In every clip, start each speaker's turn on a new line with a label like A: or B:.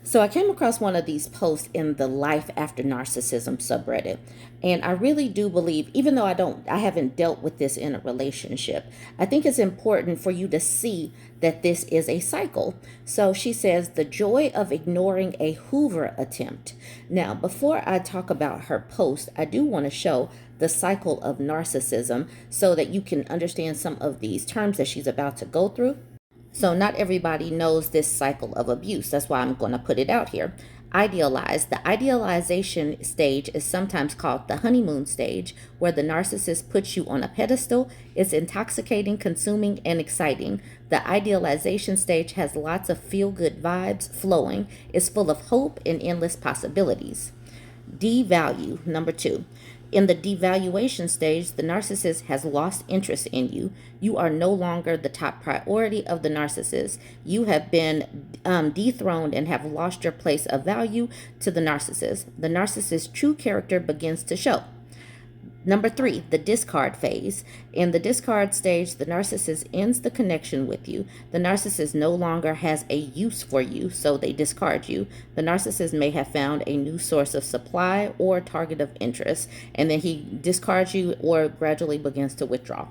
A: So I came across one of these posts in the Life After Narcissism subreddit. And I really do believe, even though I haven't dealt with this in a relationship, I think it's important for you to see that this is a cycle. So she says, the joy of ignoring a Hoover attempt. Now, before I talk about her post, I do want to show the cycle of narcissism so that you can understand some of these terms that she's about to go through. So not everybody knows this cycle of abuse. That's why I'm going to put it out here. Idealize. The idealization stage is sometimes called the honeymoon stage, where the narcissist puts you on a pedestal. It's intoxicating, consuming, and exciting. The idealization stage has lots of feel-good vibes flowing. It's full of hope and endless possibilities. Devalue, number 2. In the devaluation stage, the narcissist has lost interest in you. You are no longer the top priority of the narcissist. You have been dethroned and have lost your place of value to the narcissist. The narcissist's true character begins to show. Number 3, the discard phase. In the discard stage, the narcissist ends the connection with you. The narcissist no longer has a use for you, so they discard you. The narcissist may have found a new source of supply or target of interest, and then he discards you or gradually begins to withdraw.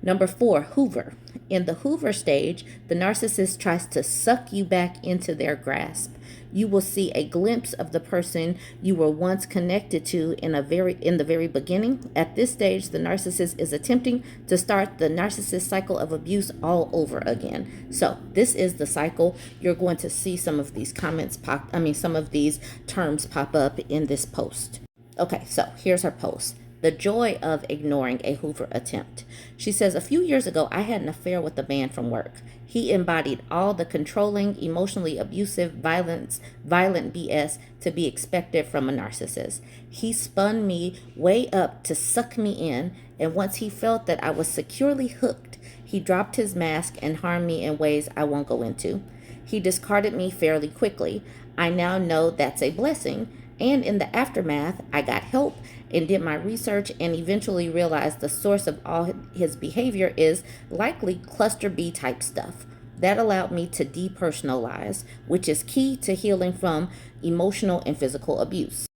A: Number 4, hoover. In the hoover stage, the narcissist tries to suck you back into their grasp. You will see a glimpse of the person you were once connected to in the very beginning. At this stage, the narcissist is attempting to start the narcissist cycle of abuse all over again. So this is the cycle. You're going to see some of these some of these terms pop up in this post. Okay, so here's her post. The joy of ignoring a Hoover attempt. She says, a few years ago, I had an affair with a man from work. He embodied all the controlling, emotionally abusive, violent BS to be expected from a narcissist. He spun me way up to suck me in, and once he felt that I was securely hooked, he dropped his mask and harmed me in ways I won't go into. He discarded me fairly quickly. I now know that's a blessing. And in the aftermath, I got help and did my research and eventually realized the source of all his behavior is likely cluster B type stuff. That allowed me to depersonalize, which is key to healing from emotional and physical abuse.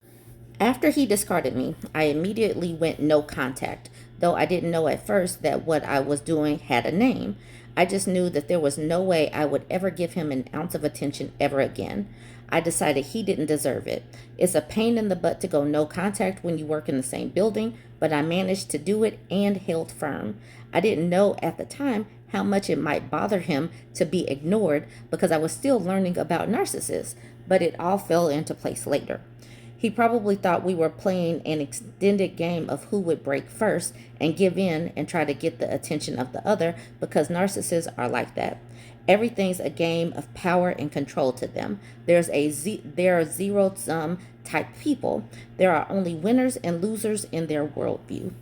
A: After he discarded me, I immediately went no contact, though I didn't know at first that what I was doing had a name. I just knew that there was no way I would ever give him an ounce of attention ever again. I decided he didn't deserve it. It's a pain in the butt to go no contact when you work in the same building, but I managed to do it and held firm. I didn't know at the time how much it might bother him to be ignored because I was still learning about narcissists, but it all fell into place later. He probably thought we were playing an extended game of who would break first and give in and try to get the attention of the other, because narcissists are like that. Everything's a game of power and control to them. There are zero-sum type people. There are only winners and losers in their worldview.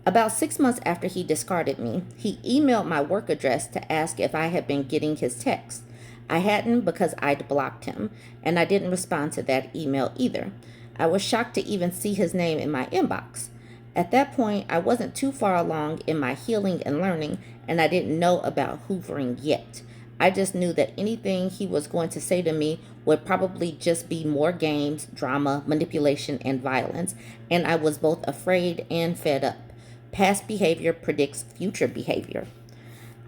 A: About 6 months after he discarded me, he emailed my work address to ask if I had been getting his texts. I hadn't because I'd blocked him, and I didn't respond to that email either. I was shocked to even see his name in my inbox. At that point, I wasn't too far along in my healing and learning, and I didn't know about hoovering yet. I just knew that anything he was going to say to me would probably just be more games, drama, manipulation, and violence, and I was both afraid and fed up. Past behavior predicts future behavior.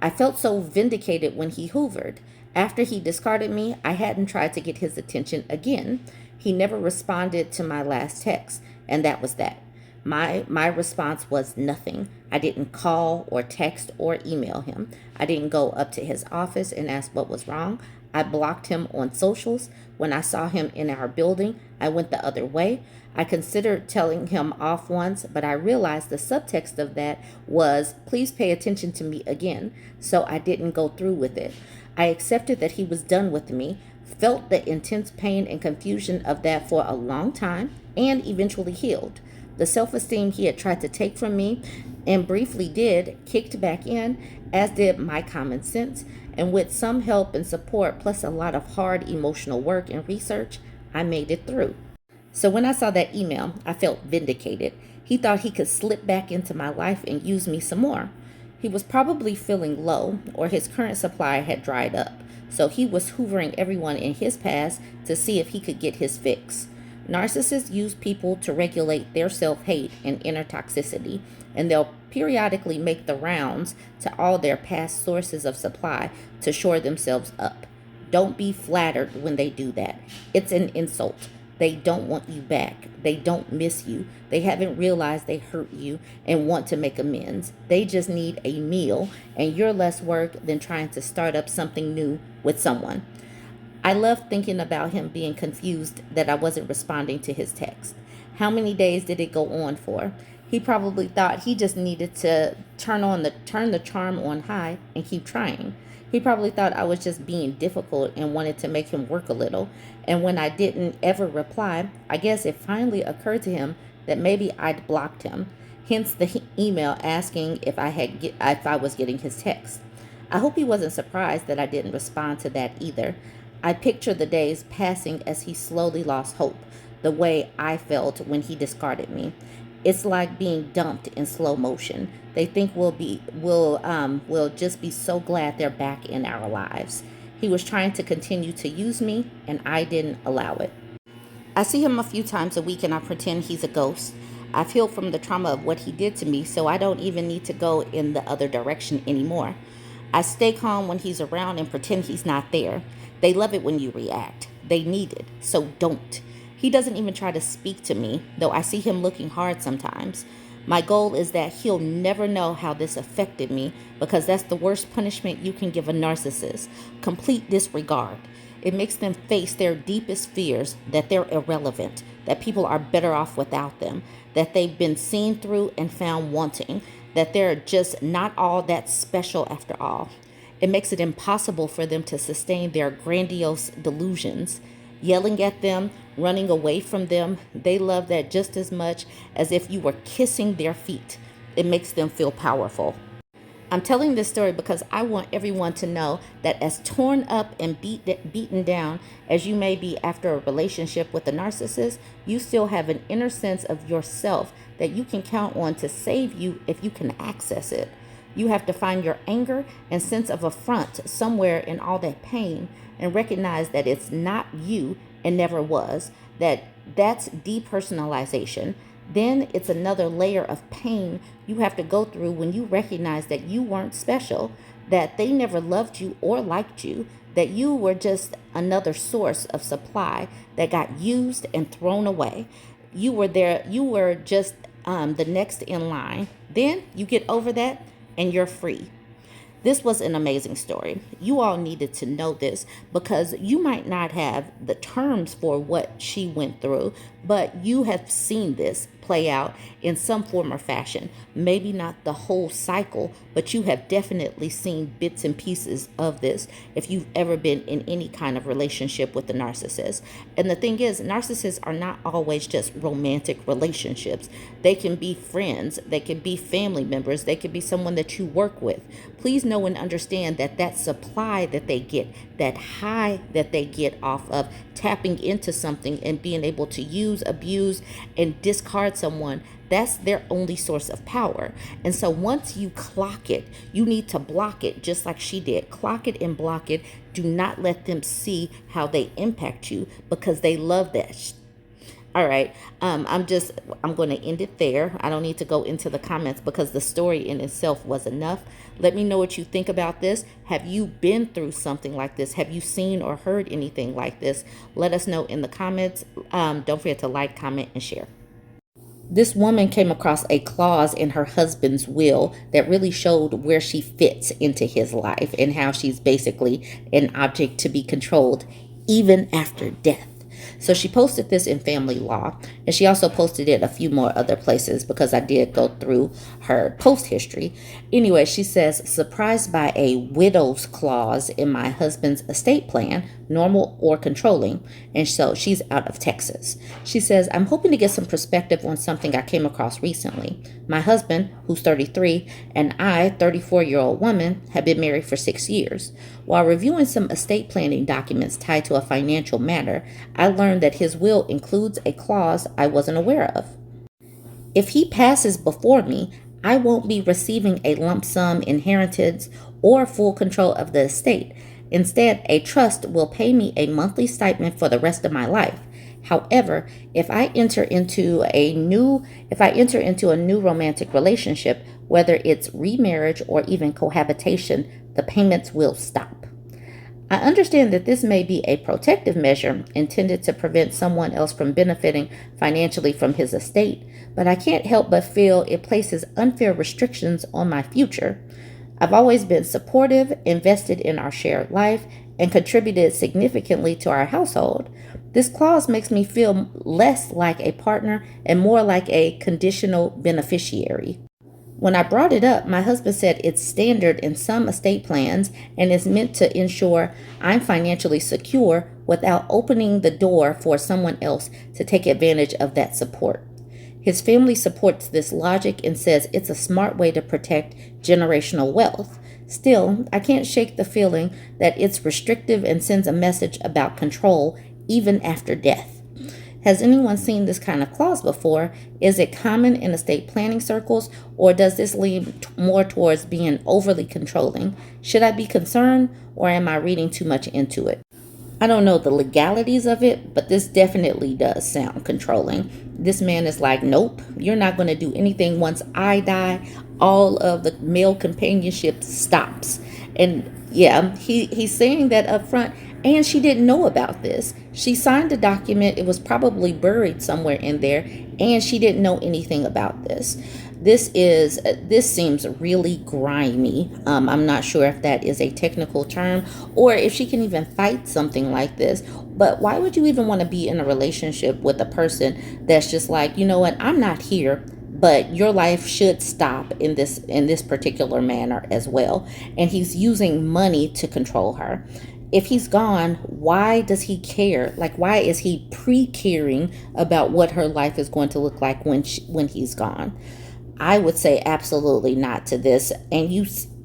A: I felt so vindicated when he hoovered. After he discarded me, I hadn't tried to get his attention again. He never responded to my last text, and that was that. My response was nothing. I didn't call or text or email him. I didn't go up to his office and ask what was wrong. I blocked him on socials. When I saw him in our building, I went the other way. I considered telling him off once, but I realized the subtext of that was, please pay attention to me again, so I didn't go through with it. I accepted that he was done with me, felt the intense pain and confusion of that for a long time, and eventually healed. The self-esteem he had tried to take from me, and briefly did, kicked back in, as did my common sense, and with some help and support, plus a lot of hard emotional work and research, I made it through. So when I saw that email, I felt vindicated. He thought he could slip back into my life and use me some more. He was probably feeling low, or his current supply had dried up. so he was hoovering everyone in his past to see if he could get his fix. Narcissists use people to regulate their self hate and inner toxicity, and they'll periodically make the rounds to all their past sources of supply to shore themselves up. Don't be flattered when they do that. It's an insult. They don't want you back. They don't miss you. They haven't realized they hurt you and want to make amends. They just need a meal, and you're less work than trying to start up something new with someone. I love thinking about him being confused that I wasn't responding to his text. How many days did it go on for? He probably thought he just needed to turn the charm on high and keep trying. He probably thought I was just being difficult and wanted to make him work a little. And when I didn't ever reply, I guess it finally occurred to him that maybe I'd blocked him. Hence the email asking if I was getting his text. I hope he wasn't surprised that I didn't respond to that either. I picture the days passing as he slowly lost hope, the way I felt when he discarded me. It's like being dumped in slow motion. They think we'll just be so glad they're back in our lives. He was trying to continue to use me, and I didn't allow it. I see him a few times a week, and I pretend he's a ghost. I've healed from the trauma of what he did to me, so I don't even need to go in the other direction anymore. I stay calm when he's around and pretend he's not there. They love it when you react. They need it, so don't. He doesn't even try to speak to me, though I see him looking hard sometimes. My goal is that he'll never know how this affected me, because that's the worst punishment you can give a narcissist: complete disregard. It makes them face their deepest fears, that they're irrelevant, that people are better off without them, that they've been seen through and found wanting, that they're just not all that special after all. It makes it impossible for them to sustain their grandiose delusions. Yelling at them, running away from them, they love that just as much as if you were kissing their feet. It makes them feel powerful. I'm telling this story because I want everyone to know that as torn up and beaten down as you may be after a relationship with a narcissist, you still have an inner sense of yourself that you can count on to save you if you can access it. You have to find your anger and sense of affront somewhere in all that pain and recognize that it's not you and never was, that's depersonalization. Then it's another layer of pain you have to go through when you recognize that you weren't special, that they never loved you or liked you, that you were just another source of supply that got used and thrown away. You were just the next in line. Then you get over that and you're free. This was an amazing story. You all needed to know this because you might not have the terms for what she went through, but you have seen this play out in some form or fashion. Maybe not the whole cycle, but you have definitely seen bits and pieces of this if you've ever been in any kind of relationship with a narcissist. And the thing is, narcissists are not always just romantic relationships. They can be friends, they can be family members, they can be someone that you work with. Please know and understand that that supply that they get, that high that they get off of tapping into something and being able to use, abuse, and discard someone, that's their only source of power. And so once you clock it, you need to block it just like she did. Clock it and block it. Do not let them see how they impact you because they love that. All right. I'm going to end it there. I don't need to go into the comments because the story in itself was enough. Let me know what you think about this. Have you been through something like this? Have you seen or heard anything like this? Let us know in the comments. Don't forget to like, comment, and share. This woman came across a clause in her husband's will that really showed where she fits into his life and how she's basically an object to be controlled even after death. So she posted this in Family Law, and she also posted it a few more other places because I did go through her post history. Anyway, she says, surprised by a widow's clause in my husband's estate plan, normal or controlling, and so she's out of Texas. She says, I'm hoping to get some perspective on something I came across recently. My husband, who's 33, and I, 34-year-old woman, have been married for 6 years. While reviewing some estate planning documents tied to a financial matter, I learned that his will includes a clause I wasn't aware of. If he passes before me, I won't be receiving a lump sum inheritance or full control of the estate. Instead, a trust will pay me a monthly stipend for the rest of my life. However, if I enter into a new romantic relationship, whether it's remarriage or even cohabitation, the payments will stop. I understand that this may be a protective measure intended to prevent someone else from benefiting financially from his estate, but I can't help but feel it places unfair restrictions on my future. I've always been supportive, invested in our shared life, and contributed significantly to our household. This clause makes me feel less like a partner and more like a conditional beneficiary. When I brought it up, my husband said it's standard in some estate plans and is meant to ensure I'm financially secure without opening the door for someone else to take advantage of that support. His family supports this logic and says it's a smart way to protect generational wealth. Still, I can't shake the feeling that it's restrictive and sends a message about control even after death. Has anyone seen this kind of clause before? Is it common in estate planning circles, or does this lean more towards being overly controlling? Should I be concerned, or am I reading too much into it? I don't know the legalities of it, but this definitely does sound controlling. This man is like, nope, you're not going to do anything once I die. All of the male companionship stops. And yeah, he's saying that up front. And she didn't know about this. She signed a document. It was probably buried somewhere in there, and she didn't know anything about this. This seems really grimy. I'm not sure if that is a technical term or if she can even fight something like this. But why would you even want to be in a relationship with a person that's just like, you know what, I'm not here, but your life should stop in this particular manner as well. And he's using money to control her. If he's gone, why does he care? Like, why is he pre-caring about what her life is going to look like when he's gone? I would say absolutely not to this. And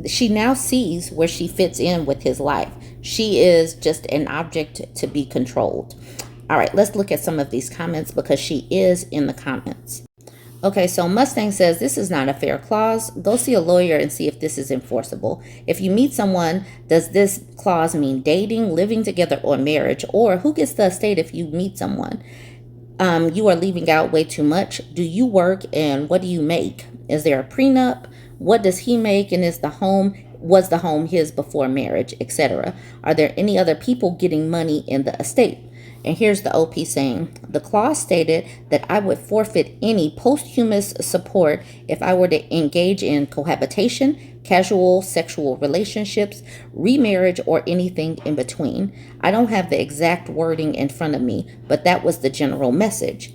A: she now sees where she fits in with his life. She is just an object to be controlled. All right, let's look at some of these comments because she is in the comments. Okay, so Mustang says, this is not a fair clause. Go see a lawyer and see if this is enforceable. If you meet someone, does this clause mean dating, living together, or marriage? Or who gets the estate if you meet someone? You are leaving out way too much. Do you work and what do you make? Is there a prenup? What does he make? And was the home his before marriage, etc.? Are there any other people getting money in the estate? And here's the OP saying, the clause stated that I would forfeit any posthumous support if I were to engage in cohabitation, casual sexual relationships, remarriage, or anything in between. I don't have the exact wording in front of me, but that was the general message.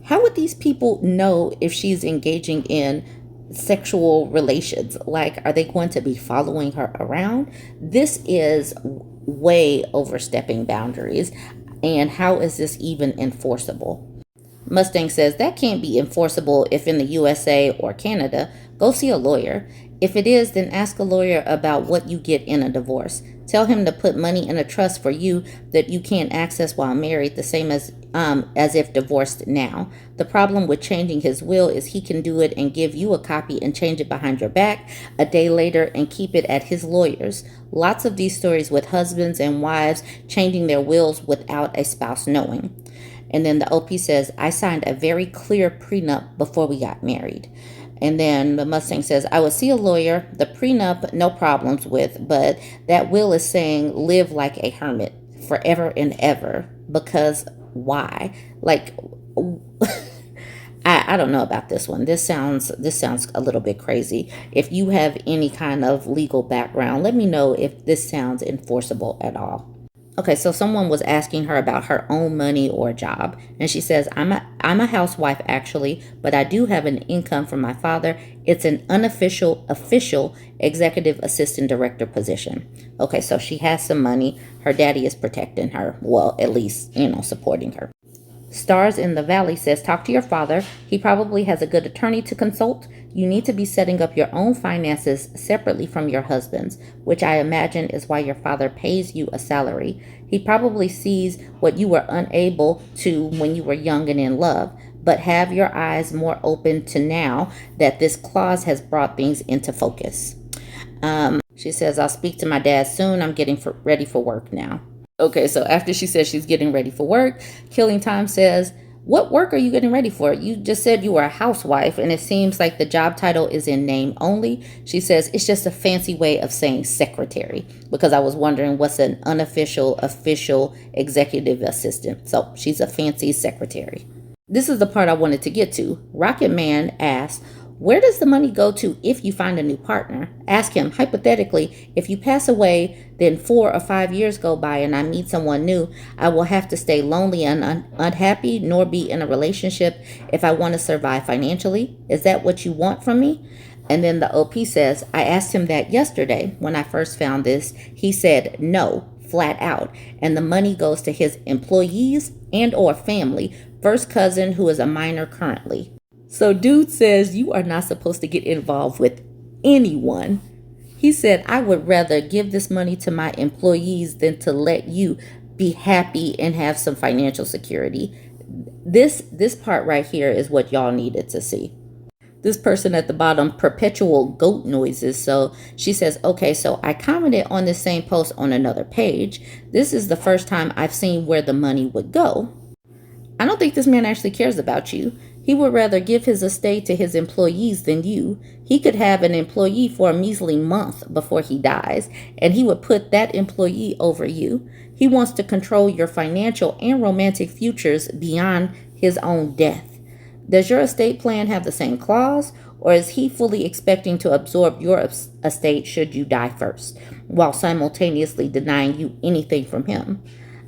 A: How would these people know if she's engaging in sexual relations? Like, are they going to be following her around? This is way overstepping boundaries. And how is this even enforceable? Mustang says that can't be enforceable if in the USA or Canada. Go see a lawyer. If it is, then ask a lawyer about what you get in a divorce. Tell him to put money in a trust for you that you can't access while married, the same as if divorced now. The problem with changing his will is he can do it and give you a copy and change it behind your back a day later and keep it at his lawyer's. Lots of these stories with husbands and wives changing their wills without a spouse knowing. And then the OP says, I signed a very clear prenup before we got married. And then the Mustang says, I would see a lawyer. The prenup, no problems with, but that will is saying live like a hermit forever and ever. Because why? Like, I don't know about this one. This sounds a little bit crazy. If you have any kind of legal background, let me know if this sounds enforceable at all. Okay, so someone was asking her about her own money or job, and she says, I'm a housewife actually, but I do have an income from my father. It's an official executive assistant director position. Okay, so she has some money. Her daddy is protecting her. Well, at least, supporting her. Stars in the Valley says, talk to your father. He probably has a good attorney to consult. You need to be setting up your own finances separately from your husband's, which I imagine is why your father pays you a salary. He probably sees what you were unable to when you were young and in love, but have your eyes more open to now that this clause has brought things into focus. She says, I'll speak to my dad soon. I'm getting ready for work now. Okay, so after she says she's getting ready for work, Killing Time says, what work are you getting ready for? You just said you were a housewife, and it seems like the job title is in name only. She says, it's just a fancy way of saying secretary, because I was wondering what's an unofficial, official executive assistant. So she's a fancy secretary. This is the part I wanted to get to. Rocket Man asks, where does the money go to if you find a new partner? Ask him, hypothetically, if you pass away, then 4 or 5 years go by and I meet someone new, I will have to stay lonely and unhappy, nor be in a relationship if I want to survive financially. Is that what you want from me? And then the OP says, I asked him that yesterday when I first found this. He said no, flat out. And the money goes to his employees and or family, first cousin who is a minor currently. So dude says you are not supposed to get involved with anyone. He said, I would rather give this money to my employees than to let you be happy and have some financial security. This part right here is what y'all needed to see. This person at the bottom, perpetual goat noises. So she says, okay, so I commented on this same post on another page. This is the first time I've seen where the money would go. I don't think this man actually cares about you. He would rather give his estate to his employees than you. He could have an employee for a measly month before he dies, and he would put that employee over you. He wants to control your financial and romantic futures beyond his own death. Does your estate plan have the same clause, or is he fully expecting to absorb your estate should you die first, while simultaneously denying you anything from him?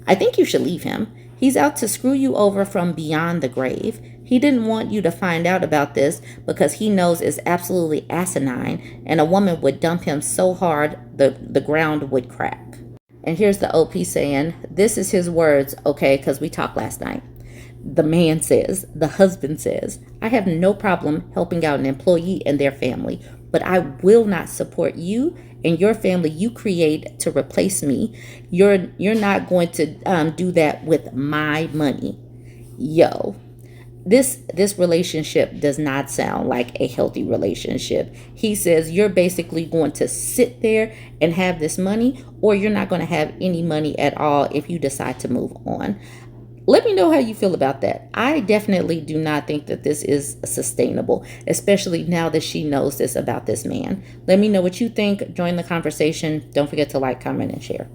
A: I think you should leave him. He's out to screw you over from beyond the grave. He didn't want you to find out about this because he knows it's absolutely asinine, and a woman would dump him so hard the ground would crack. And here's the OP saying, this is his words, okay, because we talked last night. The man says, the husband says, I have no problem helping out an employee and their family, but I will not support you and your family you create to replace me. You're not going to do that with my money. Yo, this relationship does not sound like a healthy relationship. He says you're basically going to sit there and have this money, or you're not going to have any money at all if you decide to move on. Let me know how you feel about that. I definitely do not think that this is sustainable, especially now that she knows this about this man. Let me know what you think. Join the conversation. Don't forget to like, comment, and share.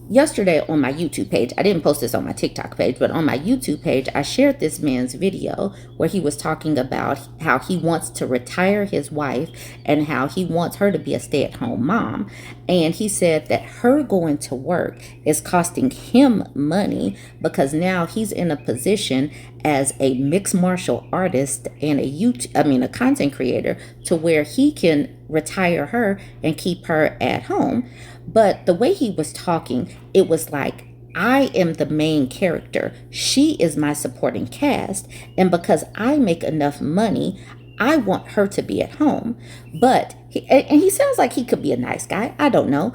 A: Yesterday on my YouTube page, I didn't post this on my TikTok page, but on my YouTube page, I shared this man's video where he was talking about how he wants to retire his wife and how he wants her to be a stay-at-home mom. And he said that her going to work is costing him money because now he's in a position as a mixed martial artist and a content creator to where he can retire her and keep her at home. But the way he was talking, it was like, I am the main character. She is my supporting cast. And because I make enough money, I want her to be at home. But he sounds like he could be a nice guy. I don't know.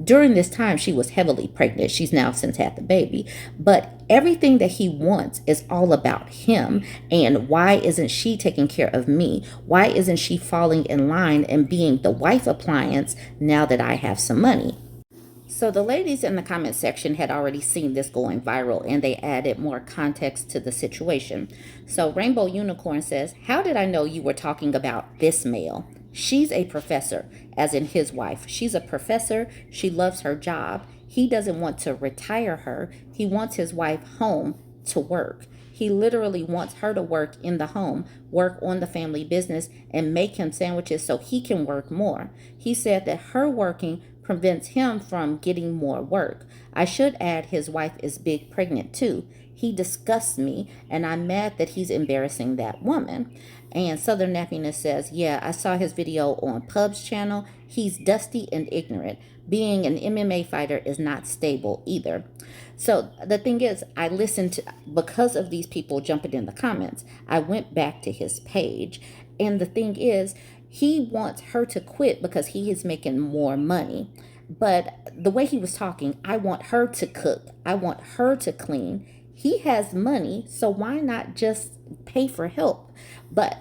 A: During this time, she was heavily pregnant. She's now since had the baby. But everything that he wants is all about him. And why isn't she taking care of me? Why isn't she falling in line and being the wife appliance now that I have some money? So the ladies in the comment section had already seen this going viral, and they added more context to the situation. So Rainbow Unicorn says, how did I know you were talking about this male? She's a professor, as in his wife. She's a professor. She loves her job. He doesn't want to retire her. He wants his wife home to work. He literally wants her to work in the home, work on the family business, and make him sandwiches so he can work more. He said that her working prevents him from getting more work. I should add his wife is big pregnant too. He disgusts me, and I'm mad that he's embarrassing that woman. And Southern Nappiness says, yeah, I saw his video on Pub's channel. He's dusty and ignorant. Being an MMA fighter is not stable either. So the thing is, I listened to, because of these people jumping in the comments, I went back to his page. And the thing is, he wants her to quit because he is making more money. But the way he was talking, I want her to cook. I want her to clean. He has money, so why not just pay for help? But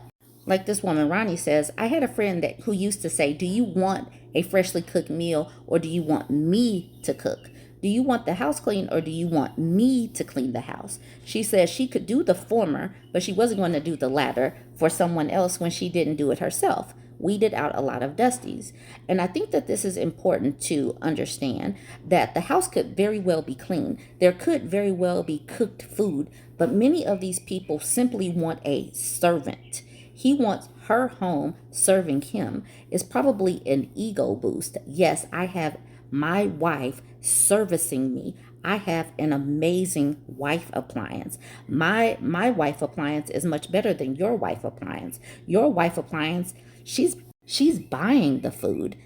A: like this woman, Ronnie says, I had a friend who used to say, do you want a freshly cooked meal, or do you want me to cook? Do you want the house clean, or do you want me to clean the house? She says she could do the former, but she wasn't going to do the latter for someone else when she didn't do it herself. Weeded out a lot of dusties. And I think that this is important to understand, that the house could very well be clean. There could very well be cooked food, but many of these people simply want a servant. He wants her home serving him. Is probably an ego boost. Yes, I have my wife servicing me. I have an amazing wife appliance. My wife appliance is much better than your wife appliance. Your wife appliance, she's buying the food.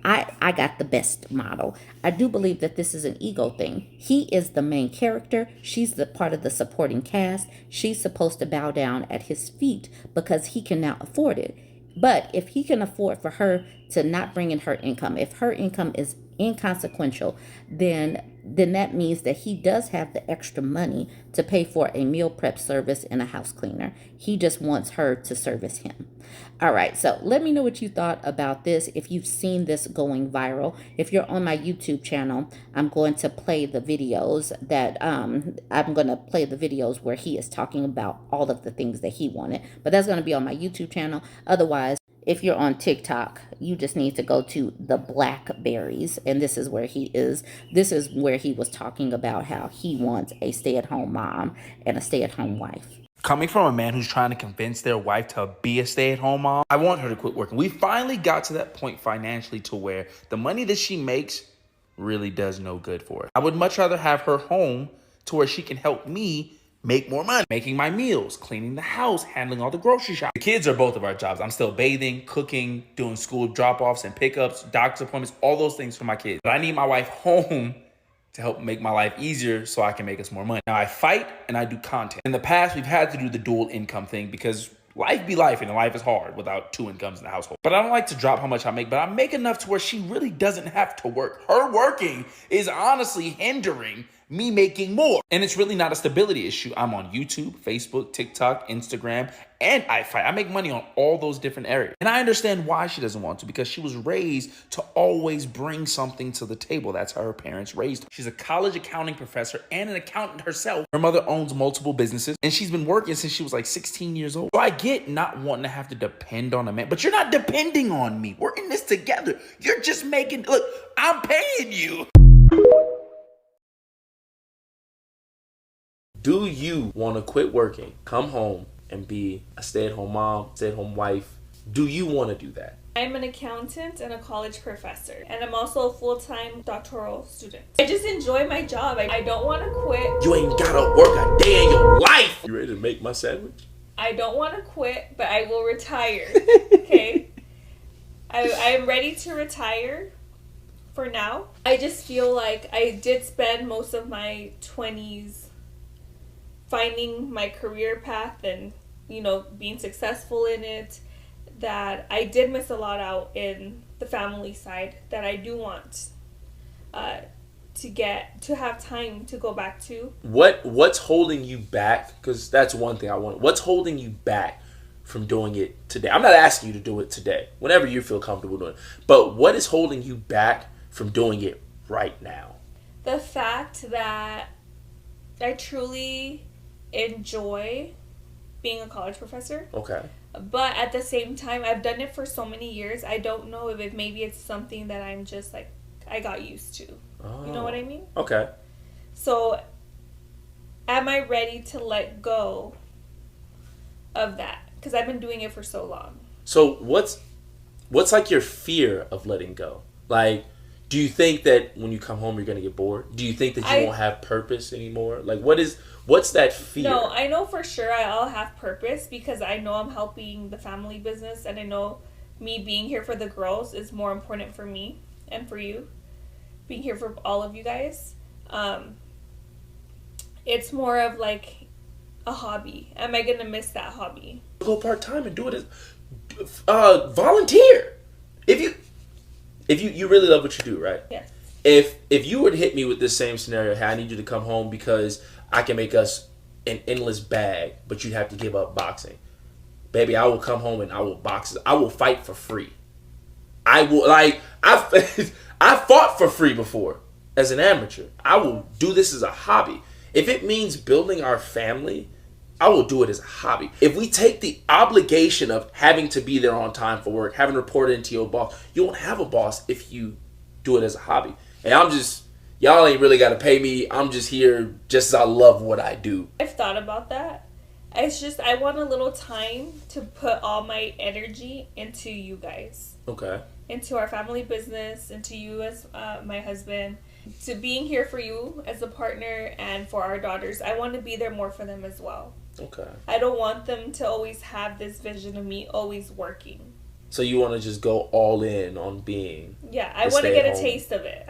A: I got the best model. I do believe that this is an ego thing. He is the main character. She's the part of the supporting cast. She's supposed to bow down at his feet because he can now afford it. But if he can afford for her to not bring in her income, if her income is inconsequential, then that means that he does have the extra money to pay for a meal prep service and a house cleaner. He just wants her to service him. All right, so let me know what you thought about this. If you've seen this going viral, if you're on my YouTube channel, I'm going to play the videos where he is talking about all of the things that he wanted. But that's going to be on my YouTube channel. Otherwise, if you're on TikTok, you just need to go to the Blackberries, and this is where he is. This is where he was talking about how he wants a stay-at-home mom and a stay-at-home wife.
B: Coming from a man who's trying to convince their wife to be a stay-at-home mom, I want her to quit working. We finally got to that point financially to where the money that she makes really does no good for her. I would much rather have her home to where she can help me make more money, making my meals, cleaning the house, handling all the grocery shopping. The kids are both of our jobs. I'm still bathing, cooking, doing school drop-offs and pickups, doctor's appointments, all those things for my kids. But I need my wife home to help make my life easier so I can make us more money. Now I fight and I do content. In the past, we've had to do the dual income thing because life be life and life is hard without two incomes in the household. But I don't like to drop how much I make, but I make enough to where she really doesn't have to work. Her working is honestly hindering me making more. And it's really not a stability issue. I'm on YouTube, Facebook, TikTok, Instagram, and I fight. I make money on all those different areas. And I understand why she doesn't want to, because she was raised to always bring something to the table. That's how her parents raised her. She's a college accounting professor and an accountant herself. Her mother owns multiple businesses, and she's been working since she was like 16 years old. So I get not wanting to have to depend on a man, but you're not depending on me. We're in this together. You're just making, look, I'm paying you. Do you want to quit working, come home, and be a stay-at-home mom, stay-at-home wife? Do you want to do that?
C: I'm an accountant and a college professor, and I'm also a full-time doctoral student. I just enjoy my job. I don't want to quit.
B: You ain't gotta work a day in your life. You ready to make my sandwich?
C: I don't want to quit, but I will retire, okay? I'm ready to retire for now. I just feel like I did spend most of my 20s finding my career path and, being successful in it, that I did miss a lot out in the family side that I do want to have time to go back to.
B: What's holding you back? Because that's one thing I want. What's holding you back from doing it today? I'm not asking you to do it today, whenever you feel comfortable doing it. But what is holding you back from doing it right now?
C: The fact that I truly enjoy being a college professor.
B: Okay.
C: But at the same time, I've done it for so many years. I don't know if maybe it's something that I'm just like, I got used to. Oh. You know what I mean?
B: Okay.
C: So, am I ready to let go of that? Because I've been doing it for so long. So
B: what's like your fear of letting go? Like, do you think that when you come home you're gonna get bored? Do you think that you won't have purpose anymore? Like, what's that fear?
C: No, I know for sure I'll have purpose because I know I'm helping the family business, and I know me being here for the girls is more important for me and for you. Being here for all of you guys. It's more of like a hobby. Am I gonna miss that hobby?
B: Go part-time and do it as volunteer. If you really love what you do, right?
C: Yeah.
B: If you were to hit me with this same scenario, hey, I need you to come home because I can make us an endless bag, but you have to give up boxing. Baby, I will come home and I will box. I will fight for free. I will, like, I fought for free before as an amateur. I will do this as a hobby. If it means building our family, I will do it as a hobby. If we take the obligation of having to be there on time for work, having reported into your boss, you won't have a boss if you do it as a hobby. And y'all ain't really got to pay me. I'm just here just as I love what I do.
C: I've thought about that. It's just, I want a little time to put all my energy into you guys.
B: Okay.
C: Into our family business, into you as my husband, to being here for you as a partner and for our daughters. I want to be there more for them as well.
B: Okay.
C: I don't want them to always have this vision of me always working.
B: So you want to just go all in on being.
C: Yeah, I want to get a taste of it.